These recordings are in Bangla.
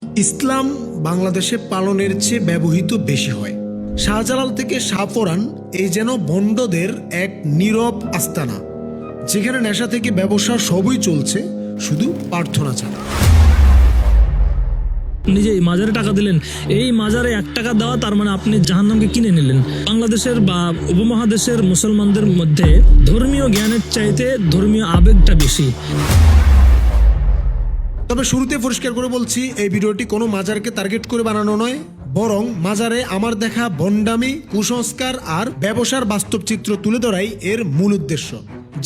ইসলাম বাংলাদেশে পালনের চেয়ে ব্যবহৃত বেশি হয়। শাহজালাল থেকে শাহপরান এই যেন বন্ডদের এক নীরব আস্তানা, যেখানে নেশা থেকে ব্যবসা সবই চলছে, শুধু প্রার্থনা ছাড়া। নিজেই মাজারে টাকা দিলেন, এই মাজারে 1 টাকা দেওয়া তার মানে আপনি জাহান্নামকে কিনে নিলেন। বাংলাদেশের বা উপমহাদেশের মুসলমানদের মধ্যে ধর্মীয় জ্ঞানের চাইতে ধর্মীয় আবেগটা বেশি। তবে শুরুতে পরিষ্কার করে বলছি, এই ভিডিওটি কোনো মাজারকে টার্গেট করে বানানো নয়, বরং মাজারে আমার দেখা ভণ্ডামি, কুসংস্কার আর ব্যবসার বাস্তব চিত্র তুলে ধরাই এর মূল উদ্দেশ্য।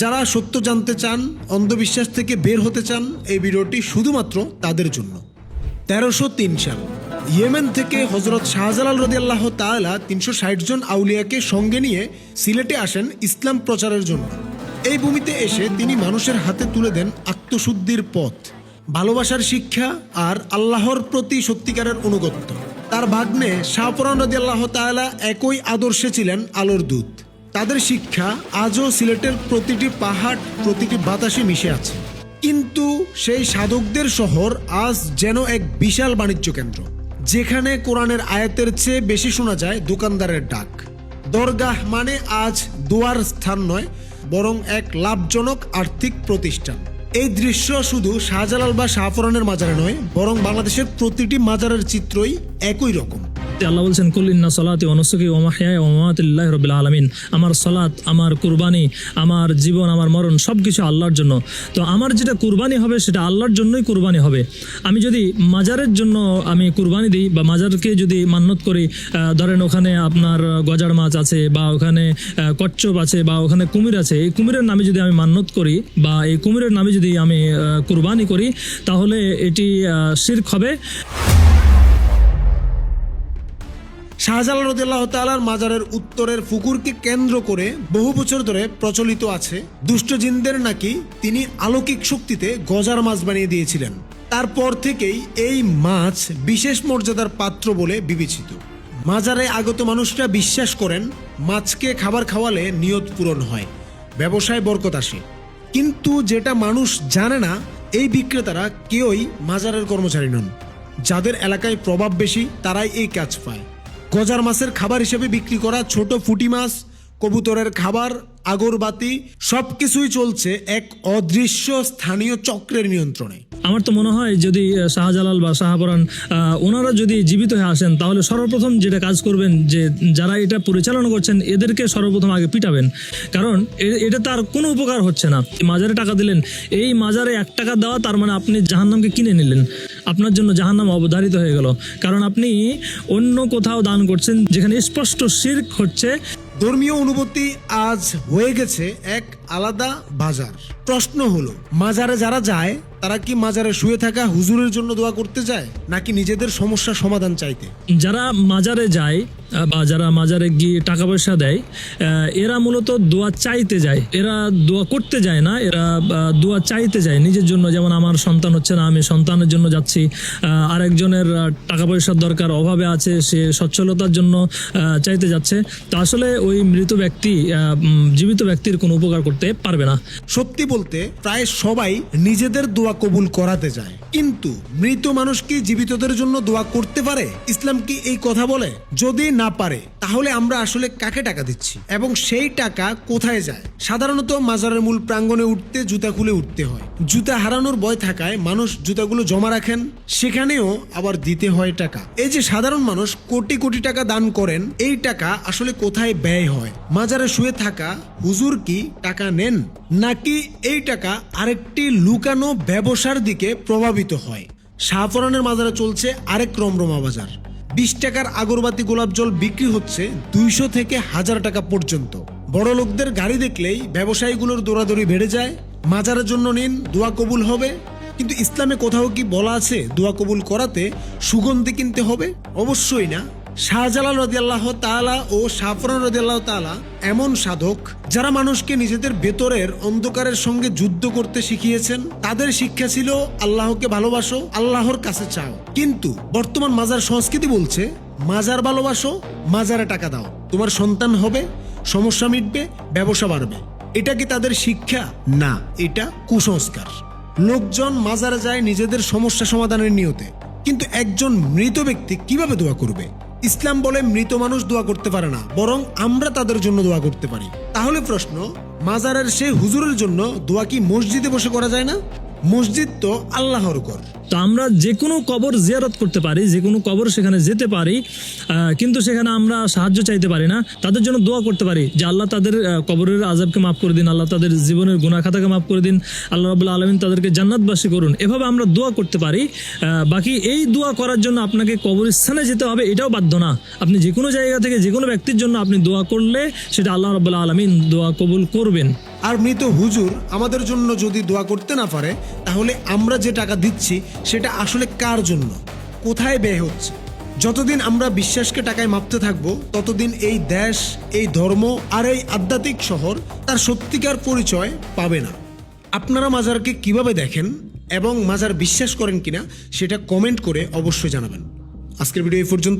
যারা সত্য জানতে চান, অন্ধবিশ্বাস থেকে বের হতে চান, এই ভিডিওটি শুধুমাত্র তাদের জন্য। 1303 সাল ইয়েমেন থেকে হযরত শাহজালাল রাদিয়াল্লাহু তাআলা 360 জন আউলিয়াকে সঙ্গে নিয়ে সিলেটে আসেন ইসলাম প্রচারের জন্য। এই ভূমিতে এসে তিনি মানুষের হাতে তুলে দেন আত্মশুদ্ধির পথ, ভালোবাসার শিক্ষা আর আল্লাহর প্রতি সত্যিকারের অনুগত্য। তার ভাগ্নে শাহপরান রাদিয়াল্লাহু তাআলা একই আদর্শে ছিলেন আলোর দূত। তাদের শিক্ষা আজও সিলেটের প্রতিটি পাহাড়, প্রতিটি বাতাসে মিশে আছে। কিন্তু সেই সাধকদের শহর আজ যেন এক বিশাল বাণিজ্য কেন্দ্র, যেখানে কোরআনের আয়াতের চেয়ে বেশি শোনা যায় দোকানদারের ডাক। দরগাহ মানে আজ দোয়ার স্থান নয়, বরং এক লাভজনক আর্থিক প্রতিষ্ঠান। এই দৃশ্য শুধু শাহজালাল বা শাহপরানের মাজারে নয়, বরং বাংলাদেশের প্রতিটি মাজারের চিত্রই একই রকম। আল্লাহ বলছেন, কুল ইন্না সলাতি ওয়া নুসুকি ওয়া মাহইয়ায়া ওয়া মামাতি লিল্লাহি রাব্বিল আলামিন। আমার সালাত, আমার কুরবানি, আমার জীবন, আমার মরণ সবকিছু আল্লাহর জন্য। তো আমার যেটা কুরবানি হবে সেটা আল্লাহর জন্যই কুরবানি হবে। আমি যদি মাজারের জন্য আমি কুরবানি দিই বা মাজারকে যদি মান্নত করি, ধরেন ওখানে আপনার গজার মাছ আছে বা ওখানে কচ্ছপ আছে বা ওখানে কুমির আছে, এই কুমিরের নামে যদি আমি মান্নত করি বা এই কুমিরের নামে যদি আমি কুরবানি করি, তাহলে এটি শিরক হবে। শাহজালাল রাদিয়াল্লাহু তাআলার মাজারের উত্তরের পুকুরকে কেন্দ্র করে বহু বছর ধরে প্রচলিত আছে দুষ্ট জিনদের নাকি তিনি অলৌকিক শক্তিতে গজার মাছ বানিয়ে দিয়েছিলেন। তারপর থেকেই এই মাছ বিশেষ মর্যাদার পাত্র বলে বিবেচিত। মাজারে আগত মানুষরা বিশ্বাস করেন মাছকে খাবার খাওয়ালে নিয়ত পূরণ হয়, ব্যবসায় বরকত আসে। কিন্তু যেটা মানুষ জানে না, এই বিক্রেতারা কেউই মাজারের কর্মচারী নন। যাদের এলাকায় প্রভাব বেশি তারাই এই কাজ পায়। গজার মাছের খাবার হিসেবে বিক্রি করা ছোট পুঁটি মাছ, কবুতরের খাবার, আগরবাতি সবকিছুই চলছে এক অদৃশ্য স্থানীয় চক্রের নিয়ন্ত্রণে। আমার তো মনে হয় যদি শাহজালাল বা শাহপরান ওনারা যদি জীবিত হয়ে আসেন, তাহলে সর্বপ্রথম যেটা কাজ করবেন, যে যারা এটা পরিচালনা করছেন এদেরকে সর্বপ্রথম আগে পিটাবেন। কারণ এটা তার কোনো উপকার হচ্ছে না। মাজারে টাকা দিলেন, এই মাজারে 1 টাকা দেওয়া তার মানে আপনি জাহান্নামকে কিনে নিলেন। আপনার জন্য জাহান্নাম অবধারিত হয়ে গেল, কারণ আপনি অন্য কোথাও দান করছেন যেখানে স্পষ্ট শিরক হচ্ছে। ধর্মীয় অনুভূতি আজ হয়ে গেছে এক আলাদা বাজার। প্রশ্ন হলো, মাজারে যারা যায় তারা কি মাজারে শুয়ে থাকা হুজুরের জন্য দোয়া করতে যায়, নাকি নিজেদের সমস্যা সমাধান চাইতে? যারা মাজারে যায় বা যারা মাজারে গিয়ে টাকা পয়সা দেয়, এরা মূলত দোয়া চাইতে যায়, এরা দোয়া করতে যায় না, এরা দোয়া চাইতে যায় নিজের জন্য। যেমন আমার সন্তান হচ্ছে না, আমি সন্তানের জন্য যাচ্ছি। আরেকজনের টাকা পয়সার দরকার, অভাবে আছে, সে সচ্ছলতার জন্য চাইতে যাচ্ছে। তো আসলে ওই মৃত ব্যক্তি জীবিত ব্যক্তির কোনো উপকার করতে পারবে না। সত্যি বলতে প্রায় সবাই নিজেদের দোয়া কবুল করাতে যায়, কিন্তু মৃত মানুষ কি জীবিতদের জন্য দোয়া করতে পারে? ইসলাম কি এই কথা বলে? যদি না পারে, তাহলে আমরা আসলে কাকে টাকা দিচ্ছি এবং সেই টাকা কোথায় যায়? সাধারণত মাজারের মূল প্রাঙ্গণে উঠতে জুতা খুলে উঠতে হয়। জুতা হারানোর ভয় থাকায় মানুষ জুতাগুলো জমা রাখেন, সেখানেও আবার দিতে হয় টাকা। এই যে সাধারণ মানুষ কোটি কোটি টাকা দান করেন, এই টাকা আসলে কোথায় ব্যয় হয়? মাজারে শুয়ে থাকা হুজুর কি টাকা নেন, নাকি এই টাকা আরেকটি লুকানো ব্যবসার দিকে প্রভাবিত হয়? শাহপরানের মাজারে চলছে আরেক রমরমা বাজার। 20 টাকার আগরবাতি, গোলাপ জল বিক্রি হচ্ছে 200 থেকে 1000 টাকা পর্যন্ত। বড় লোকদের গাড়ি দেখলেই ব্যবসায়ীগুলোর দৌড়াদৌড়ি বেড়ে যায়, মাজারের জন্য নিন, দোয়া কবুল হবে। কিন্তু ইসলামে কোথাও কি বলা আছে দোয়া কবুল করাতে সুগন্ধি কিনতে হবে? অবশ্যই না। শাহজালাল রাদিয়াল্লাহু তাআলা ও শাহপরান রাদিয়াল্লাহু তাআলা এমন সাধক যারা মানুষকে নিজেদের ভেতরের অন্ধকারের সঙ্গে যুদ্ধ করতে শিখিয়েছেন। তাদের শিক্ষা ছিল আল্লাহকে ভালোবাসো, আল্লাহর কাছে চাও। কিন্তু বর্তমান মাজার সংস্কৃতি বলছে মাজার ভালোবাসো, মাজারে টাকা দাও, তোমার সন্তান হবে, সমস্যা মিটবে, ব্যবসা বাড়বে। এটা কি তাদের শিক্ষা? না, এটা কুসংস্কার। লোকজন মাজারে যায় নিজেদের সমস্যা সমাধানের নিয়তে, কিন্তু একজন মৃত ব্যক্তি কিভাবে দোয়া করবে? ইসলাম বলে মৃত মানুষ দোয়া করতে পারে না, বরং আমরা তাদের জন্য দোয়া করতে পারি। তাহলে প্রশ্ন, মাজারের সেই হুজুরের জন্য দোয়া কি মসজিদে বসে করা যায় না? মসজিদ তো আল্লাহর ঘর। তো আমরা যে কোনো কবর জিয়ারত করতে পারি, যে কোনো কবর সেখানে যেতে পারি, কিন্তু সেখানে আমরা সাহায্য চাইতে পারি না। তাদের জন্য দোয়া করতে পারি যে আল্লাহ তাদের কবরের আযাবকে মাফ করে দিন, আল্লাহ তাদের জীবনের গুনাহ খাতাকে মাফ করে দিন, আল্লাহ রাব্বুল আলামিন তাদেরকে জান্নাতবাসী করুন। এভাবে আমরা দোয়া করতে পারি। বাকি এই দোয়া করার জন্য আপনাকে কবরস্থানে যেতে হবে এটাও বাধ্য না। আপনি যে কোনো জায়গা থেকে যে কোনো ব্যক্তির জন্য আপনি দোয়া করলে সেটা আল্লাহ রাব্বুল আলামিন দোয়া কবুল করবেন। আর মৃত হুজুর আমাদের জন্য যদি দোয়া করতে না পারে, তাহলে আমরা যে টাকা দিচ্ছি সেটা আসলে কার জন্য, কোথায় ব্যয় হচ্ছে? যতদিন আমরা বিশ্বাসকে টাকায় মাপতে থাকবো, ততদিন এই দেশ, এই ধর্ম আর এই আধ্যাত্মিক শহর তার সত্যিকার পরিচয় পাবে না। আপনারা মাজারকে কিভাবে দেখেন এবং মাজার বিশ্বাস করেন কিনা সেটা কমেন্ট করে অবশ্যই জানাবেন। আজকের ভিডিও এই পর্যন্ত।